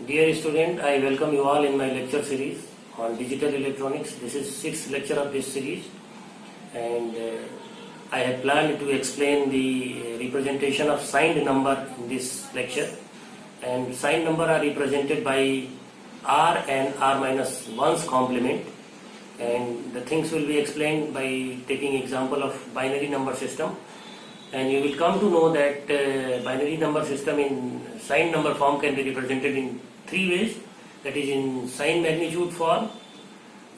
Dear student, I welcome you all in my lecture series on digital electronics. This is sixth lecture of this series, and I have planned to explain the representation of signed number in this lecture. And signed number are represented by r and r minus 1's complement, and the things will be explained by taking example of binary number system. And you will come to know that binary number system in signed number form can be represented in three ways. That is in sign magnitude form,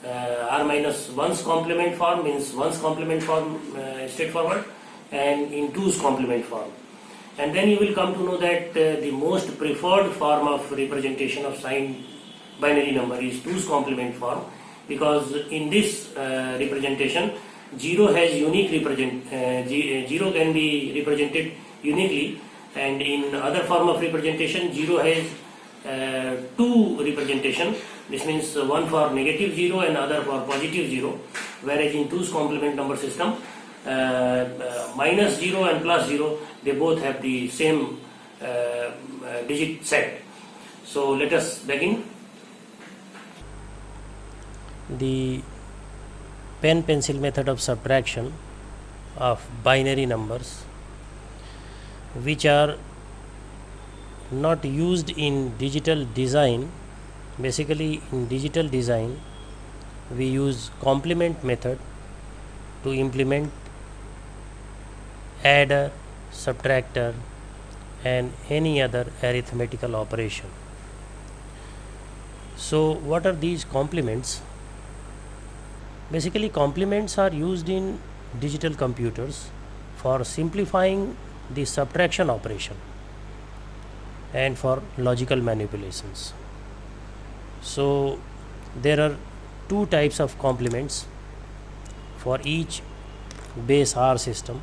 r minus 1's complement form means 1's complement form straightforward, and in 2's complement form. And then you will come to know that the most preferred form of representation of signed binary number is 2's complement form, because in this representation 0 has unique zero can be represented uniquely, and in other form of representation 0 has two representation. This means one for negative 0 and other for positive 0, whereas in 2's complement number system minus 0 and plus 0, they both have the same digit set. So let us begin. The pen pencil method of subtraction of binary numbers, which are not used in digital design. Basically in digital design we use complement method to implement adder, subtractor and any other arithmetical operation. So what are these complements? Basically complements are used in digital computers for simplifying the subtraction operation and for logical manipulations. So there are two types of complements for each base R system.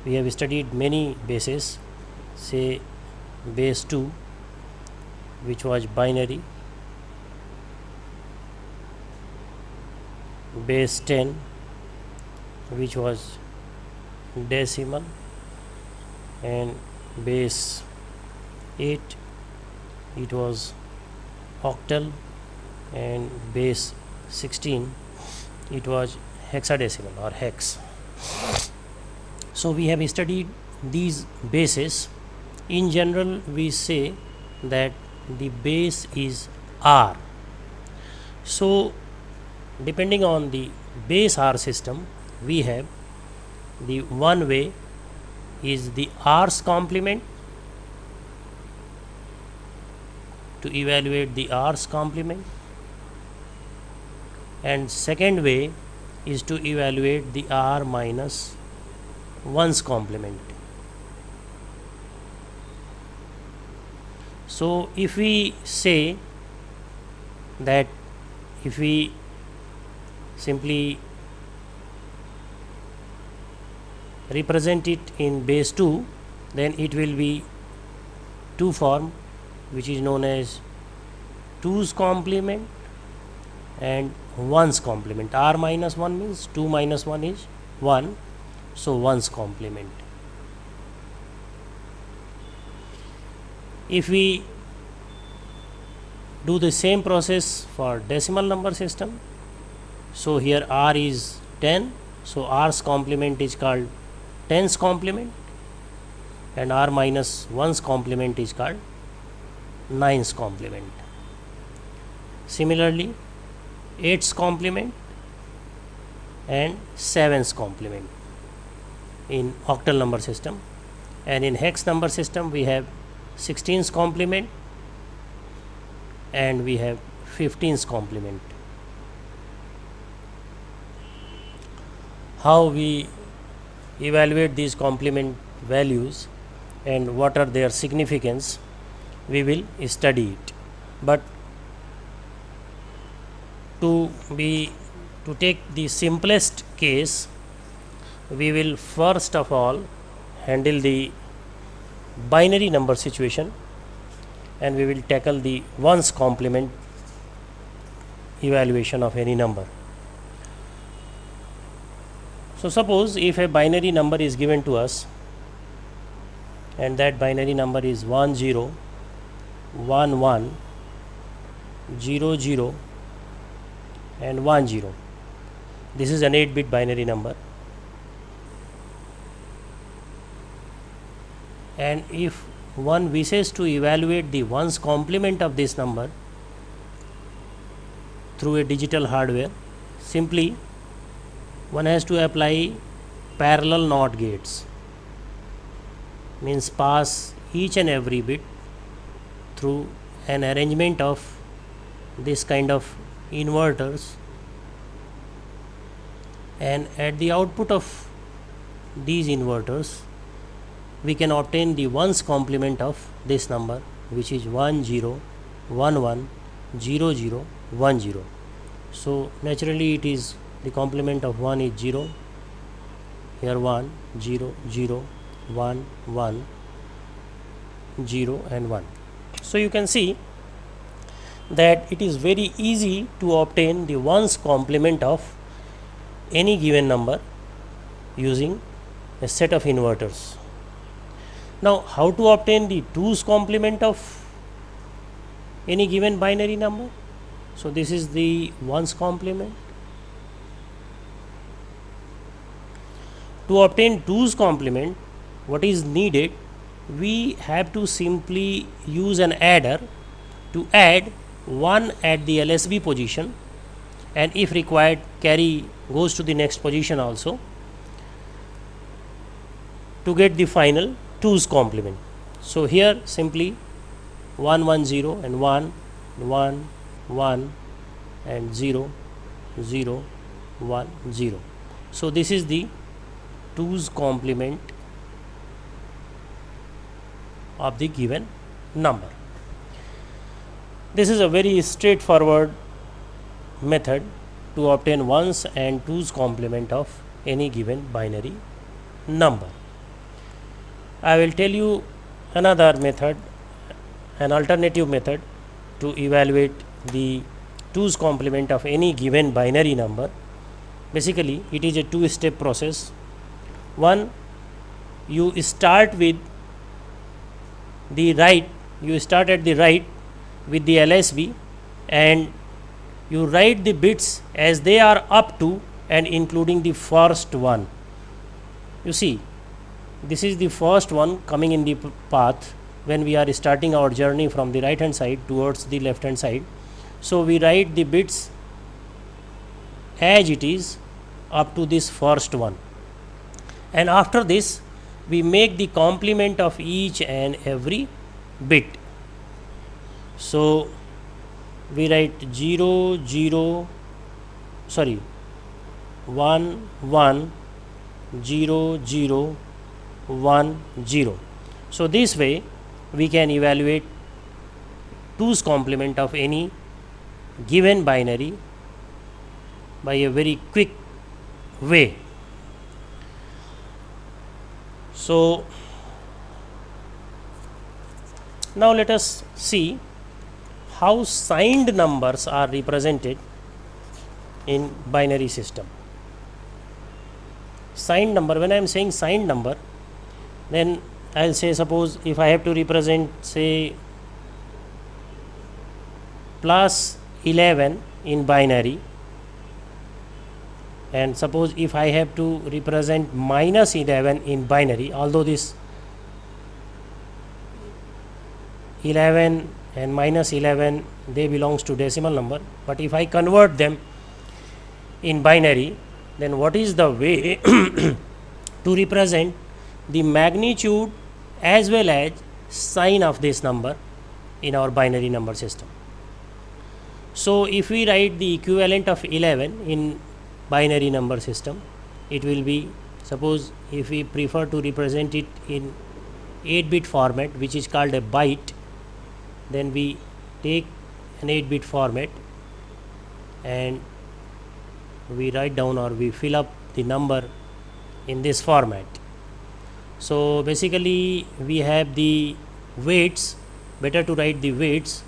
We have studied many bases, say base 2 which was binary, base 10 which was decimal, and base 8 it was octal, and base 16 it was hexadecimal or hex. So we have studied these bases. In general we say that the base is R. So depending on the base R system, we have the one way is the R's complement, to evaluate the R's complement, and second way is to evaluate the R minus 1's complement. So if we say that if we simply represent it in base 2, then it will be 2 form, which is known as 2's complement and 1's complement. R minus 1 means 2 minus 1 is 1, so 1's complement. If we do the same process for decimal number system, so here R is 10, so R's complement is called 10's complement, and R minus 1's complement is called 9's complement. Similarly 8's complement and 7's complement in octal number system, and in hex number system we have 16's complement and we have 15's complement. How we evaluate these complement values and what are their significance, we will study it. But to take the simplest case, we will first of all handle the binary number situation, and we will tackle the 1's complement evaluation of any number. So suppose if a binary number is given to us and that binary number is 1011 0 0 and 1 0. This is an 8-bit binary number, and if one wishes to evaluate the ones complement of this number through a digital hardware, simply one has to apply parallel NOT gates, means pass each and every bit through an arrangement of this kind of inverters, and at the output of these inverters we can obtain the ones complement of this number, which is 1 0 1 1 0 0 1 0. So naturally it is the complement of 1 is 0, here 1 0 0 1 1 0 and 1. So you can see that it is very easy to obtain the ones complement of any given number using a set of inverters. Now, how to obtain the twos complement of any given binary number? So this is the ones complement. To obtain twos complement, what is needed? We have to simply use an adder to add 1 at the LSB position, and if required carry goes to the next position also, to get the final twos complement. So here simply 1 1 0 and 1 1 1 and 0 0 1 0. So this is the twos complement of the given number. This is a very straightforward method to obtain ones and twos complement of any given binary number. I will tell you another method, an alternative method to evaluate the twos complement of any given binary number. Basically it is a two-step process. One, you start with the right, you start at the right with the LSB and you write the bits as they are up to and including the first one. You see, this is the first one coming in the path when we are starting our journey from the right hand side towards the left hand side. So we write the bits as it is up to this first one, and after this we make the complement of each and every bit. So we write 0 0 sorry 1 1 0 0 1 0. So this way we can evaluate twos complement of any given binary by a very quick way. So now let us see how signed numbers are represented in binary system. Signed number, when I am saying signed number, then I will say, suppose if I have to represent say plus 11 in binary, and suppose if I have to represent minus 11 in binary, although this 11 and minus 11 they belongs to decimal number, but if I convert them in binary, then what is the way to represent the magnitude as well as sign of this number in our binary number system? So if we write the equivalent of 11 in binary number system, it will be, suppose if we prefer to represent it in 8-bit format, which is called a byte, then we take an 8-bit format and we write down or we fill up the number in this format. So basically we have the weights, better to write the weights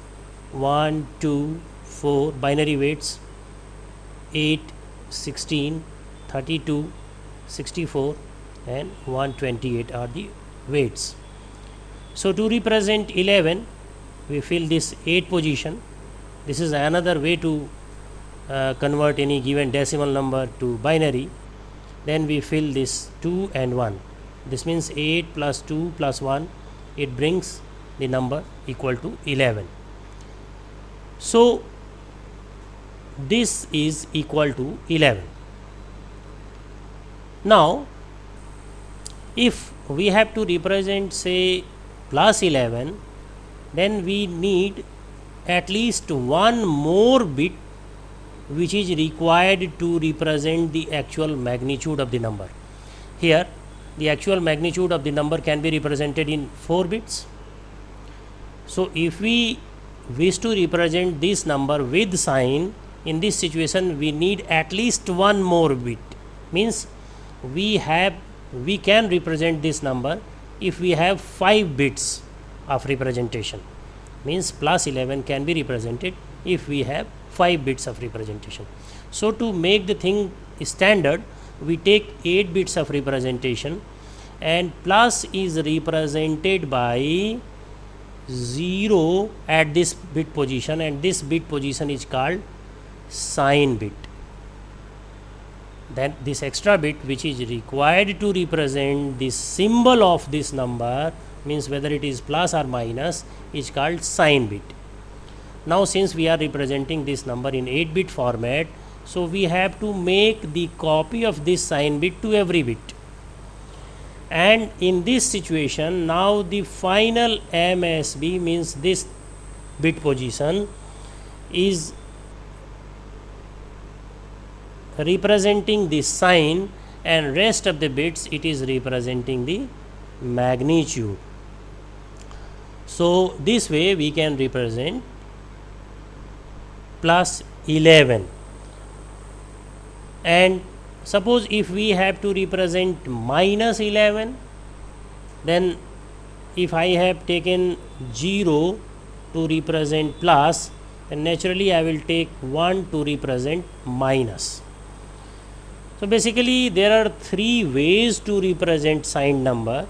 1 2 4 binary weights 8 16 32 64 and 128 are the weights. So to represent 11 we fill this 8 position This is another way to convert any given decimal number to binary. Then we fill this 2 and 1. This means 8 plus 2 plus 1, it brings the number equal to 11. So this is equal to 11. Now if we have to represent say plus 11, then we need at least one more bit which is required to represent the actual magnitude of the number. Here the actual magnitude of the number can be represented in 4 bits. So if we wish to represent this number with sign, in this situation we need at least one more bit. Means we can represent this number if we have 5 bits of representation. Means plus 11 can be represented if we have 5 bits of representation. So to make the thing standard, we take 8 bits of representation, and plus is represented by 0 at this bit position, and this bit position is called sign bit. Then this extra bit which is required to represent the symbol of this number, means whether it is plus or minus, is called sign bit. Now since we are representing this number in 8 bit format, so we have to make the copy of this sign bit to every bit. And in this situation, now the final MSB, means this bit position, is representing the sign, and rest of the bits it is representing the magnitude. So this way we can represent plus 11. And suppose if we have to represent minus 11, then if I have taken 0 to represent plus, then naturally I will take 1 to represent minus. So basically there are 3 ways to represent signed number.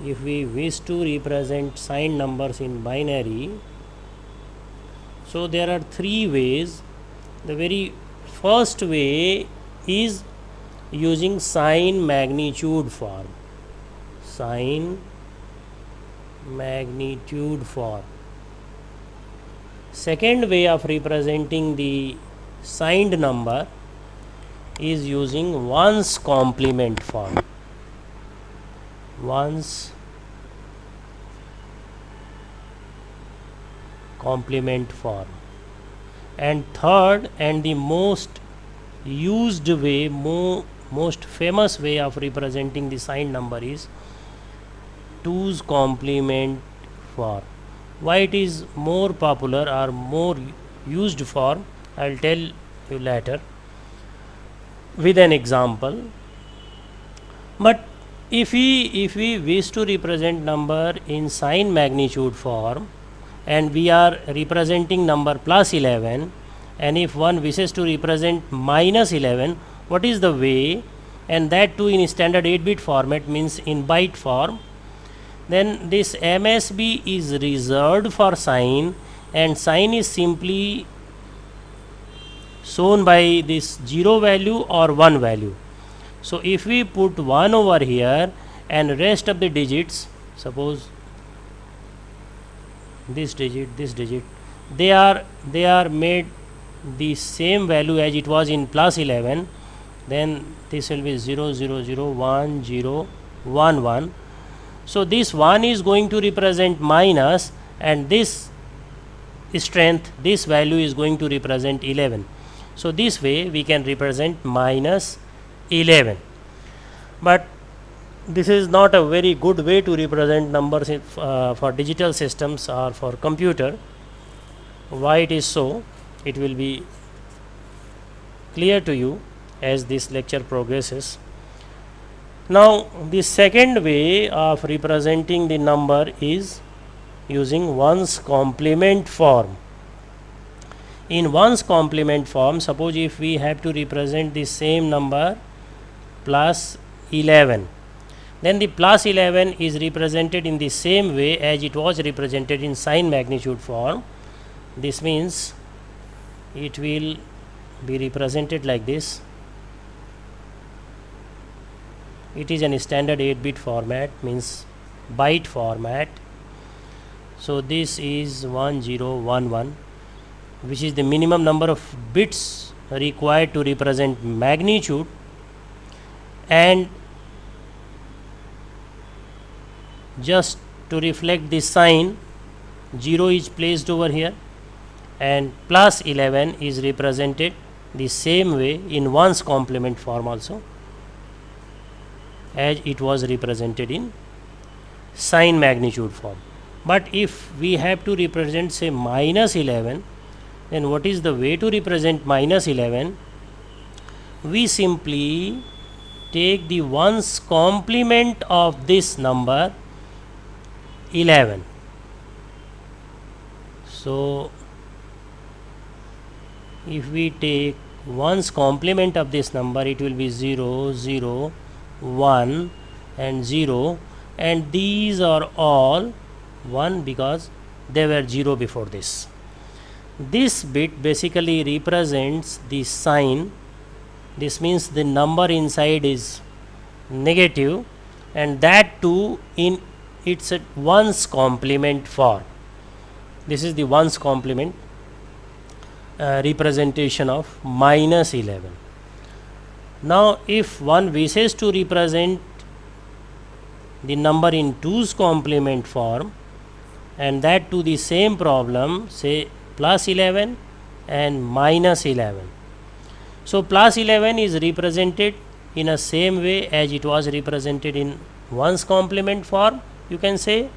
If we wish to represent signed numbers in binary, so there are 3 ways. The very first way is using sign magnitude form. Sign magnitude form. Second way of representing the signed number is using ones complement form. Ones complement form. And third and the most used way, most famous way of representing the signed number is twos complement form. Why it is more popular or more used form, I will tell you later with an example. But if we wish to represent number in sign magnitude form, and we are representing number plus 11, and if one wishes to represent minus 11, what is the way? And that too in standard 8-bit format, means in byte form. Then this MSB is reserved for sign, and sign is simply shown by this 0 value or 1 value. So if we put 1 over here and rest of the digits, suppose this digit, they are made the same value as it was in plus 11, then this will be 0 0 0 1 0 1 1. So this 1 is going to represent minus, and this strength, this value is going to represent 11. So this way we can represent minus 11. But this is not a very good way to represent numbers for digital systems or for computer. Why it is so, it will be clear to you as this lecture progresses. Now the second way of representing the number is using ones complement form. In ones complement form, suppose if we have to represent the same number plus 11, then the plus 11 is represented in the same way as it was represented in sign magnitude form. This means it will be represented like this. It is a standard 8-bit format, means byte format. So this is 1011, which is the minimum number of bits required to represent magnitude, and just to reflect the sign, 0 is placed over here and plus 11 is represented the same way in ones complement form also as it was represented in sign magnitude form. But if we have to represent, say, minus 11, then what is the way to represent minus 11? We simply take the ones complement of this number 11. So if we take ones complement of this number, it will be 0, 0, 1 and 0, and these are all 1 because they were 0 before this. This bit basically represents the sign. This means the number inside is negative, and that too in its ones complement form. This is the ones complement representation of minus 11. Now if one wishes to represent the number in 2's complement form, and that to the same problem, say plus 11 and minus 11. So plus 11 is represented in a same way as it was represented in ones complement form, you can say,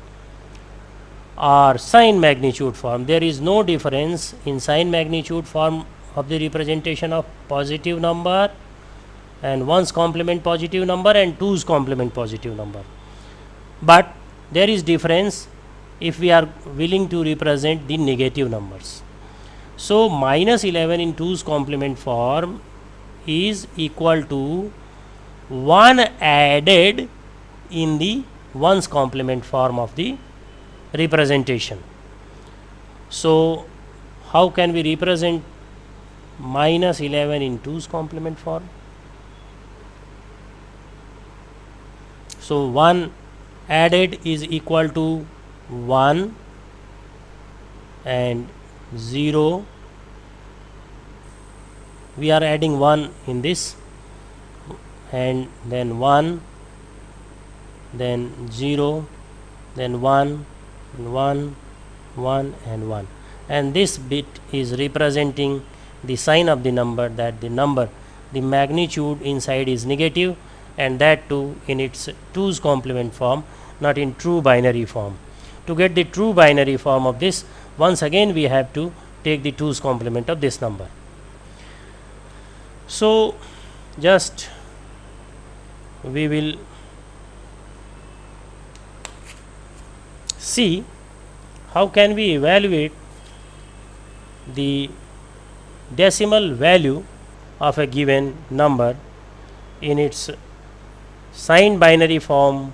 or sign magnitude form. There is no difference in sign magnitude form of the representation of positive number and ones complement positive number and 2's complement positive number. But there is difference if we are willing to represent the negative numbers. So minus 11 in 2's complement form is equal to 1 added in the ones complement form of the representation. So how can we represent minus 11 in 2's complement form? So 1 added is equal to 1 and 0. We are adding 1 in this, and then 1, then 0, then 1, 1, 1 and 1, and this bit is representing the sign of the number, that the magnitude inside is negative, and that too in its 2's complement form, not in true binary form. To get the true binary form of this, once again we have to take the 2's complement of this number. So just we will see how can we evaluate the decimal value of a given number in its signed binary form,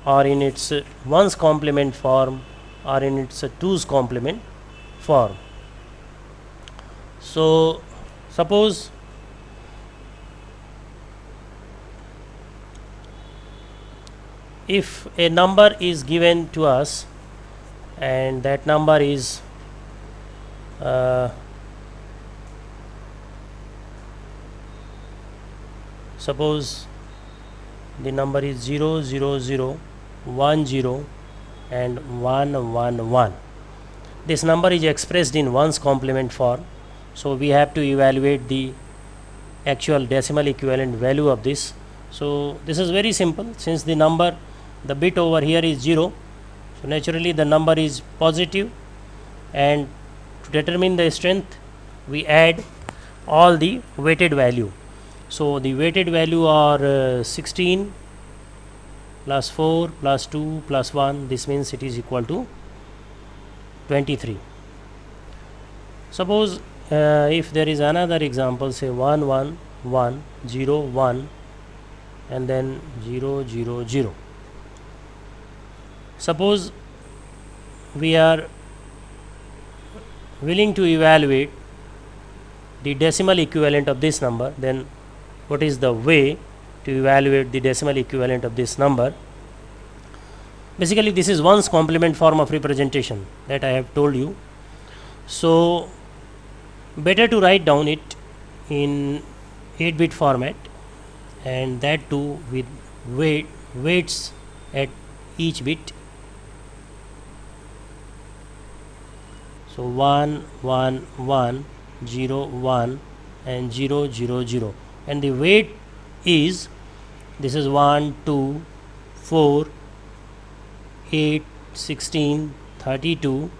or in its ones complement form, or in its 2's complement form. So suppose if a number is given to us, and that number is suppose the number is 0, 0, 0, 1, 0 and 1, 1, 1. This number is expressed in ones complement form, so we have to evaluate the actual decimal equivalent value of this. So this is very simple. Since the bit over here is 0, so naturally the number is positive, and to determine the strength we add all the weighted value. So the weighted value are 16 plus 4 plus 2 plus 1, this means it is equal to 23. Suppose if there is another example, say 1, 1, 1, 0, 1 and then 0, 0, 0. Suppose we are willing to evaluate the decimal equivalent of this number, then what is the way to evaluate the decimal equivalent of this number? Basically, this is one's complement form of representation that I have told you. So better to write down it in 8-bit format, and that too with weights at each bit. So 1 1 1 0 1 and 0 0 0, and the weight is, this is 1 2 4 8 16 32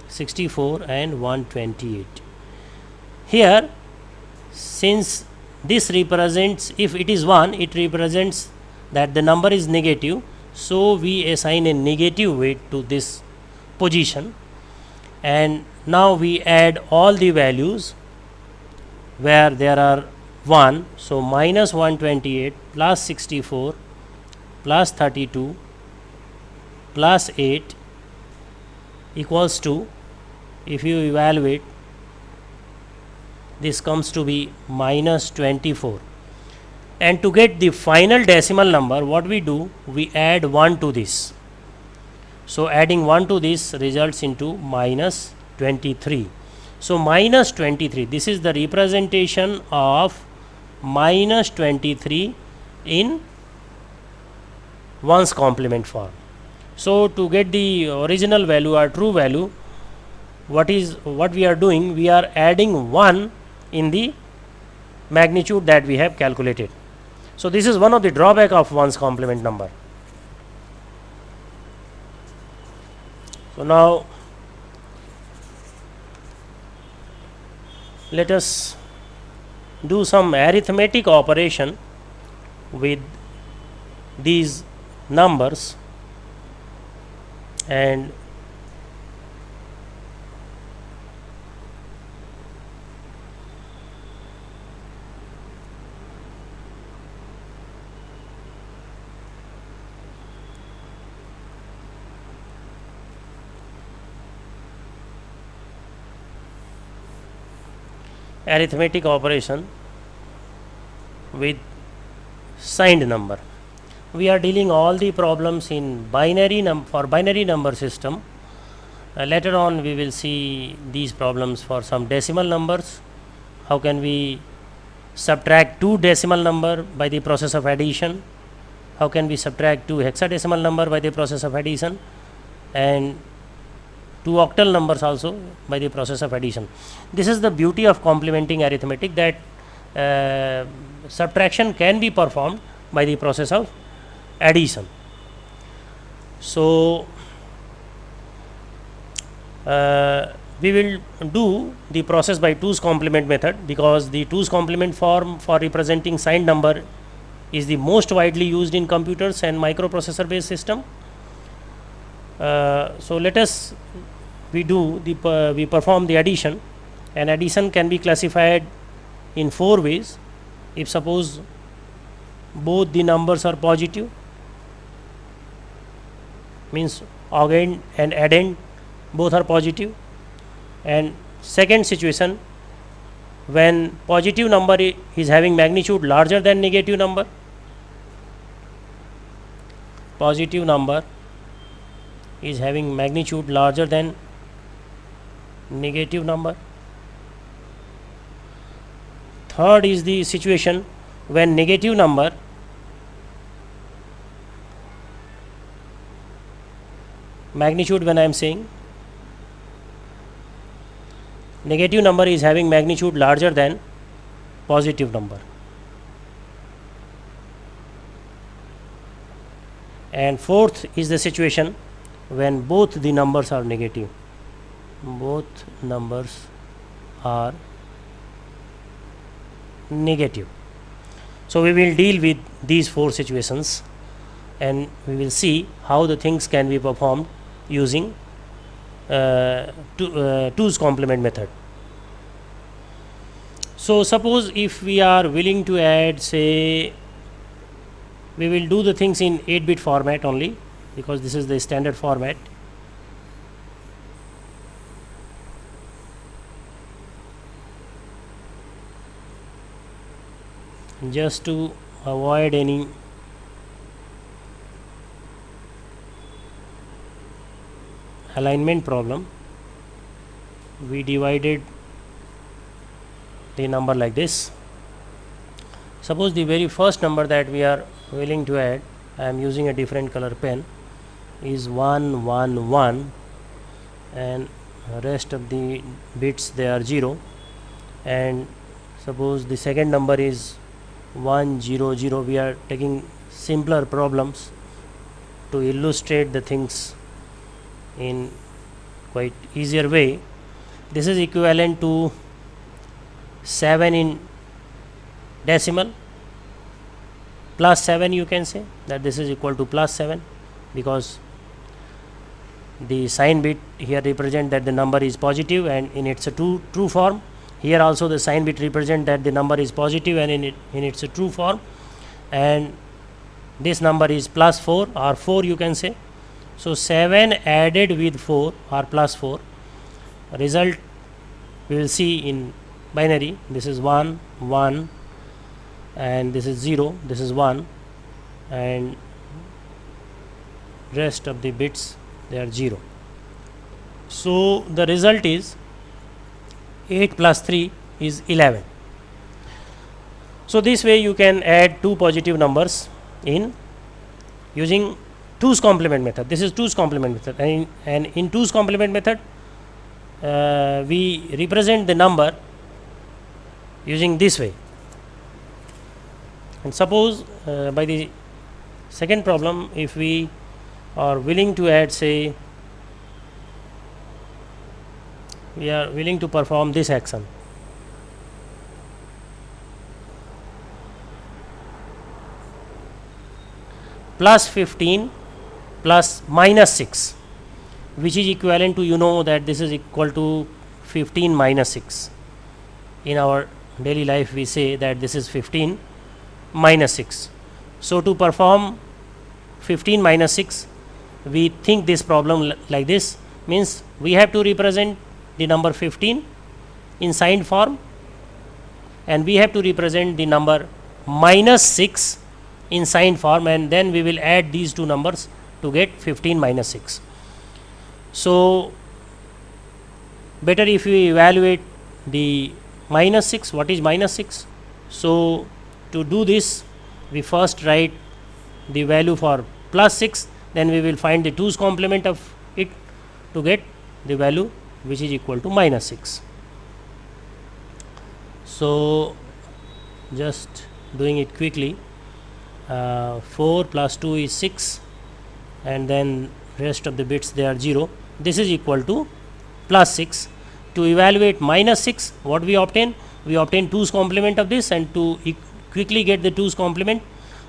64 and 128. Here, since this represents, if it is 1, it represents that the number is negative, so we assign a negative weight to this position, and now we add all the values where there are 1. So minus 128 plus 64 plus 32 plus 8 equals to, if you evaluate, this comes to be minus 24. And to get the final decimal number, what we do, we add 1 to this. So adding 1 to this results into minus 23. So minus 23, this is the representation of minus 23 in one's complement form. So to get the original value or true value, what we are doing, we are adding 1 in the magnitude that we have calculated. So this is one of the drawback of one's complement number. So now let us do some arithmetic operation with these numbers, and arithmetic operation with signed number. We are dealing all the problems in binary number system. Later on we will see these problems for some decimal numbers. How can we subtract 2 decimal number by the process of addition? How can we subtract 2 hexadecimal number by the process of addition, and 2 octal numbers also by the process of addition? This is the beauty of complementing arithmetic, that subtraction can be performed by the process of addition. So we will do the process by 2's complement method, because the 2's complement form for representing signed number is the most widely used in computers and microprocessor based system. So let us we perform the addition, and addition can be classified in 4 ways. If suppose both the numbers are positive, means augend and addend both are positive. And second situation, when positive number is having magnitude larger than negative number, positive number is having magnitude larger than negative number. Third is the situation when negative number magnitude, when I am saying negative number is having magnitude larger than positive number. And fourth is the situation when both the numbers are negative. Both numbers are negative. So we will deal with these 4 situations, and we will see how the things can be performed using 2's complement method. So suppose if we are willing to add, say, we will do the things in 8-bit format only, because this is the standard format. just to avoid any alignment problem, we divided the number like this. Suppose the very first number that we are willing to add, I am using a different color pen, is 111, and rest of the bits they are 0. And suppose the second number is 100. We are taking simpler problems to illustrate the things in quite easier way. This is equivalent to 7 in decimal, plus 7, you can say that this is equal to plus 7, because the sign bit here represent that the number is positive and in its a true form. Here also the sign bit represent that the number is positive and in its a true form, and this number is plus 4 or 4, you can say. So 7 added with 4 or plus 4, result we will see in binary. This is 1 1 and this is 0, this is 1, and rest of the bits they are 0. So the result is 8 plus 3 is 11. So this way you can add two positive numbers in using 2's complement method. This is 2's complement method, and in 2's complement method we represent the number using this way. And suppose by the second problem, if we are willing to add, say we are willing to perform this action, plus 15 plus minus 6, which is equivalent to, you know that this is equal to 15 minus 6. In our daily life we say that this is 15 minus 6. So to perform 15 minus 6, we think this problem like this, means we have to represent the number 15 in signed form, and we have to represent the number minus 6 in signed form, and then we will add these two numbers to get 15 minus 6. So better if we evaluate the minus 6. What is minus 6? So to do this, we first write the value for plus 6, then we will find the 2's complement of it to get the value which is equal to minus 6. So just doing it quickly, 4 plus 2 is 6, and then rest of the bits they are 0. This is equal to plus 6. To evaluate minus 6, what we obtain? We obtain 2's complement of this, and to quickly get the 2's complement,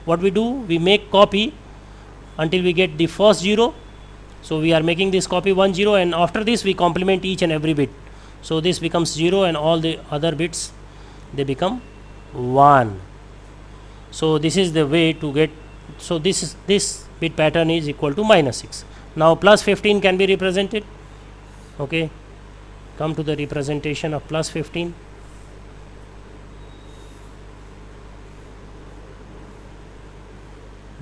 what we do? We make copy until we get the first 0. So we are making this copy 1 0, and after this we complement each and every bit. So this becomes 0, and all the other bits they become 1. So this is the way to get. So this bit pattern is equal to minus 6. Now plus 15 can be represented. Okay, come to the representation of plus 15.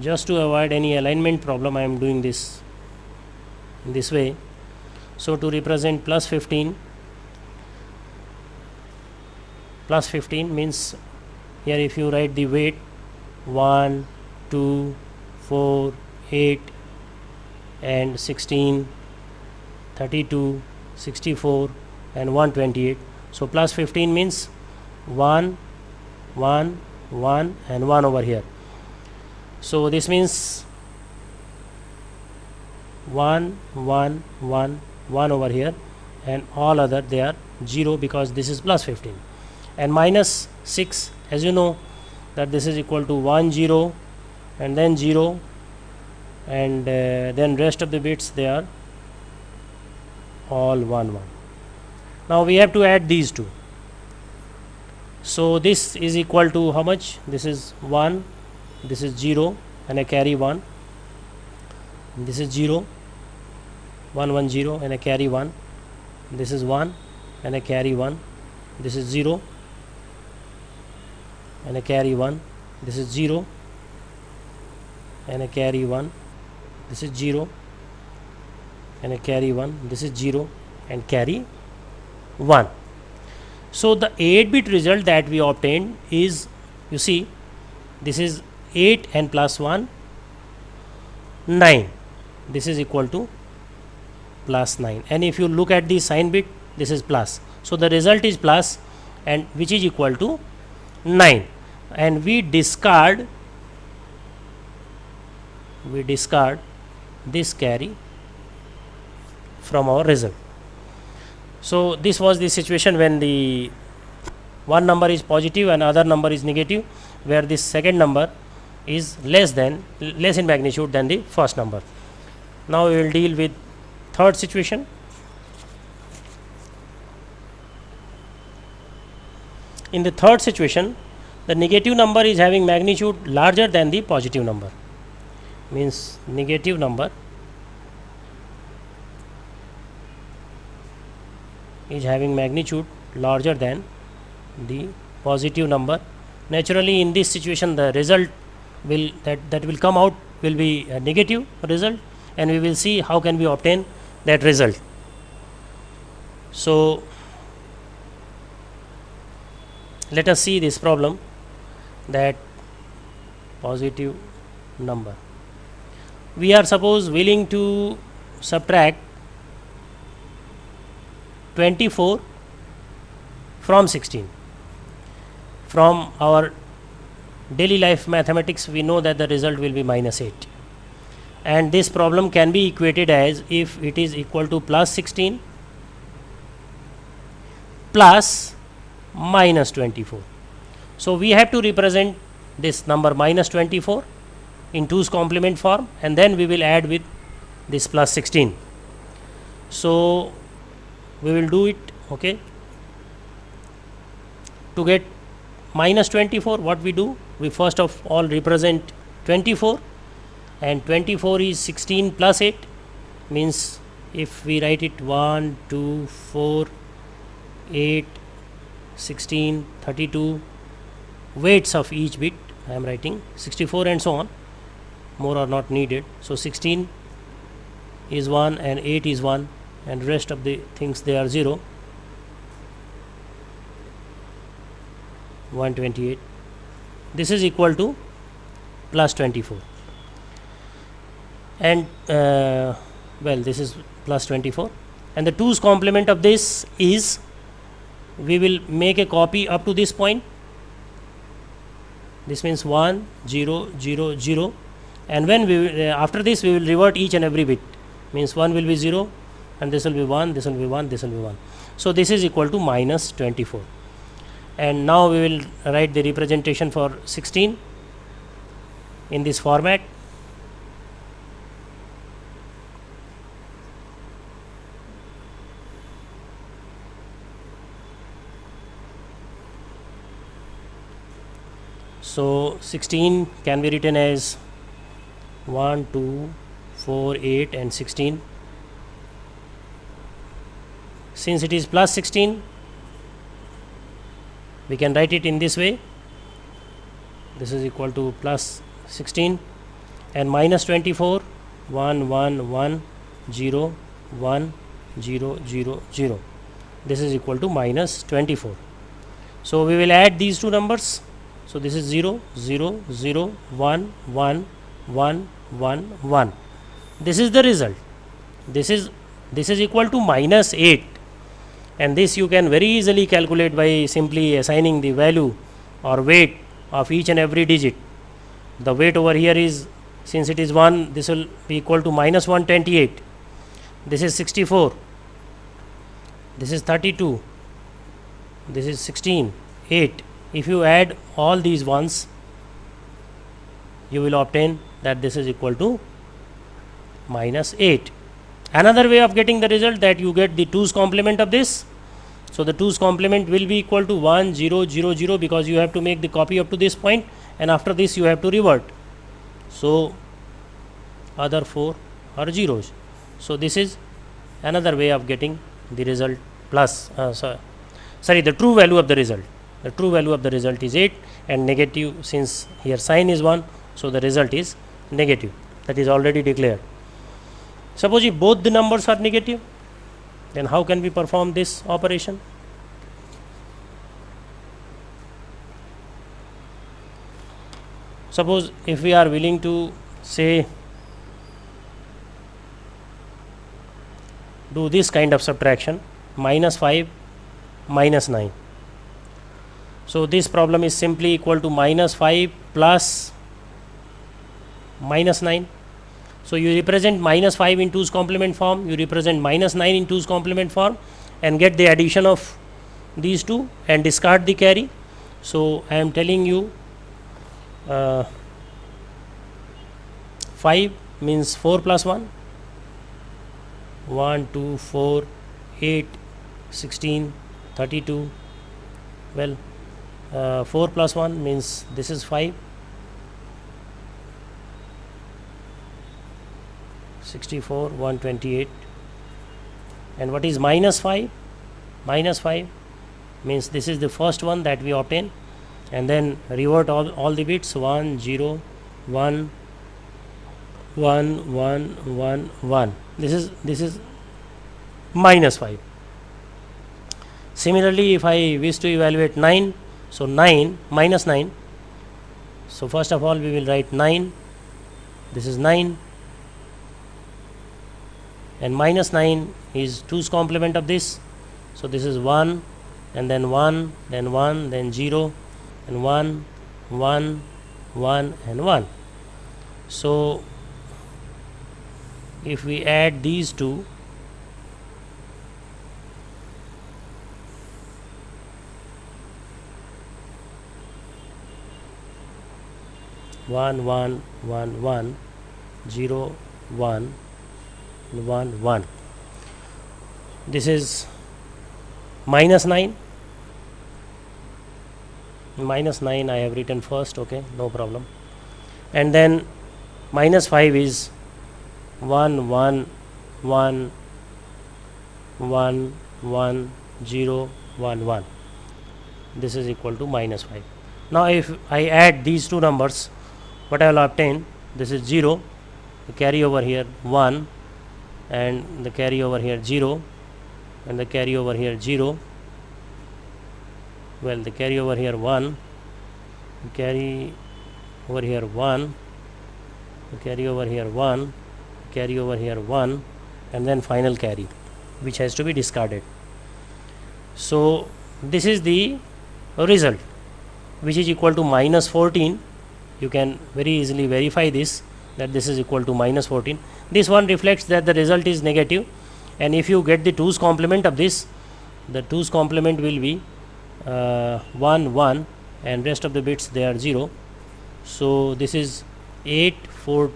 Just to avoid any alignment problem, I am doing this in this way. So to represent plus 15 means, here if you write the weight 1 2 4 8 and 16 32 64 and 128. So plus 15 means 1 1 1 and 1 over here. So this means 1 1 1 1 over here, and all other they are 0, because this is plus 15. And minus 6, as you know that this is equal to 1 0 and then 0, and then rest of the bits they are all 1 1. Now we have to add these two. So this is equal to how much? This is 1, this is 0 and I carry 1, this is 0 1 1 0 and I carry 1, this is 1 and I carry 1, this is 0 and a carry 1, this is 0, and a carry 1, this is 0, and a carry 1, this is 0, and carry 1. So the 8-bit result that we obtained is, you see, this is 8 and plus 1, 9. This is equal to plus 9, and if you look at the sign bit, this is plus. So the result is plus, and which is equal to 9, and we discard this carry from our result. So this was the situation when the one number is positive and other number is negative, where this second number is less in magnitude than the first number. Now we will deal with third situation. In the third situation, the negative number is having magnitude larger than the positive number, means negative number is having magnitude larger than the positive number. Naturally, in this situation, the result will that will come out will be a negative result, and we will see how can we obtain that result. So let us see this problem, that positive number. We are suppose willing to subtract 24 from 16. From our daily life mathematics, we know that the result will be minus 8, and this problem can be equated as if it is equal to plus 16 plus minus 24. So we have to represent this number minus 24 in 2's complement form, and then we will add with this plus 16. So we will do it. Okay, to get minus 24, what we do, we first of all represent 24, and 24 is 16 plus 8, means if we write it 1, 2, 4, 8, 16, 32, weights of each bit I am writing 64 and so on, more are not needed. So 16 is 1 and 8 is 1, and rest of the things they are 0. 128, this is equal to plus 24, and well, this is plus 24, and the 2's complement of this is, we will make a copy up to this point. This means 1 0 0 0, and when we will, after this we will revert each and every bit, means 1 will be 0, and this will be 1, this will be 1, this will be 1. So this is equal to minus 24. And now we will write the representation for 16 in this format. So 16 can be written as 1, 2, 4, 8 and 16. Since it is plus 16, we can write it in this way. This is equal to plus 16, and minus 24, 1 1 1 0 1 0 0 0. This is equal to minus 24. So we will add these two numbers. So this is 0 0 0 1 1 1 1 1. This is the result. This is equal to minus 8, and this you can very easily calculate by simply assigning the value or weight of each and every digit. The weight over here is, since it is 1, this will be equal to minus 128. This is 64, this is 32, this is 16, 8. If you add all these ones, you will obtain that this is equal to minus 8. Another way of getting the result, that you get the 2's complement of this. So the 2's complement will be equal to 1 0 0 0, because you have to make the copy up to this point, and after this you have to revert. So other 4 are zeros. So this is another way of getting the result plus the true value of the result. the true value of the result is 8, and negative, since here sign is 1, so the result is negative. That is already declared. Suppose if both the numbers are negative, then how can we perform this operation? Suppose if we are willing to say do this kind of subtraction, minus 5 minus 9. So this problem is simply equal to minus 5 plus minus 9. So you represent minus 5 in 2's complement form, you represent minus 9 in 2's complement form, and get the addition of these two and discard the carry. So I am telling you 5 means 4 plus 1, 1, 2, 4, 8, 16, 32. Well, 4 plus 1 means this is 5, 64, 128. And what is minus 5? Minus 5 means this is the first one that we obtain, and then revert all the bits 1, 0, 1, 1, 1, 1, 1. This is minus 5. Similarly, if I wish to evaluate 9, so 9 minus 9. So first of all we will write 9. This is 9, and minus 9 is 2's complement of this. So this is 1, and then 1, then 1, then 0, and 1, 1, 1, and 1. So if we add these two, one, 1, 1, 1, 0, 1, 1, 1. This is minus 9. Minus 9 I have written first, okay, no problem. And then minus 5 is 1, 1, 1, 1, 1, 0, 1, 1. This is equal to minus 5. Now if I add these two numbers, what I will obtain? This is 0, the carry over here 1, and the carry over here 0, and the carry over here 0. Well, the carry over here 1, the carry over here 1, the carry over here 1, carry over here 1, and then final carry, which has to be discarded. So this is the result, which is equal to minus 14. You can very easily verify this, that this is equal to minus 14. This one reflects that the result is negative, and if you get the 2's complement of this, the 2's complement will be 1, 1, and rest of the bits they are 0. So this is 8, 4,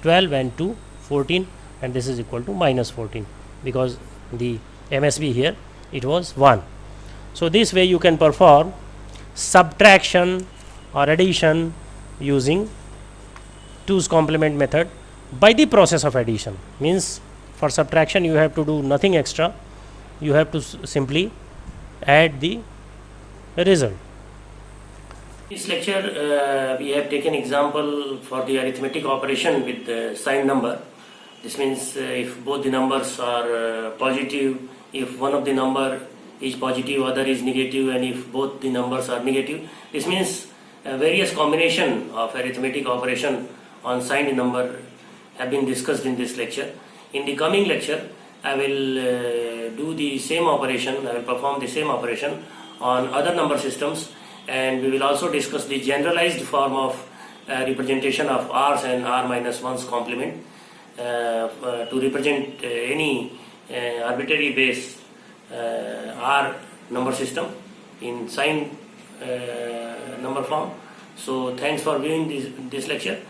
12, and 2, 14, and this is equal to minus 14, because the MSB here it was 1. So this way you can perform subtraction or addition using 2's complement method by the process of addition. Means for subtraction you have to do nothing extra, you have to simply add the result. This lecture we have taken example for the arithmetic operation with the signed number. This means if both the numbers are positive, if one of the number is positive, other is negative, and if both the numbers are negative, this means various combination of arithmetic operation on signed number have been discussed in this lecture. In the coming lecture, I will do the same operation, I will perform the same operation on other number systems, and we will also discuss the generalized form of representation of r's and r minus 1's complement to represent any arbitrary base r number system in signed number form. So thanks for viewing this lecture.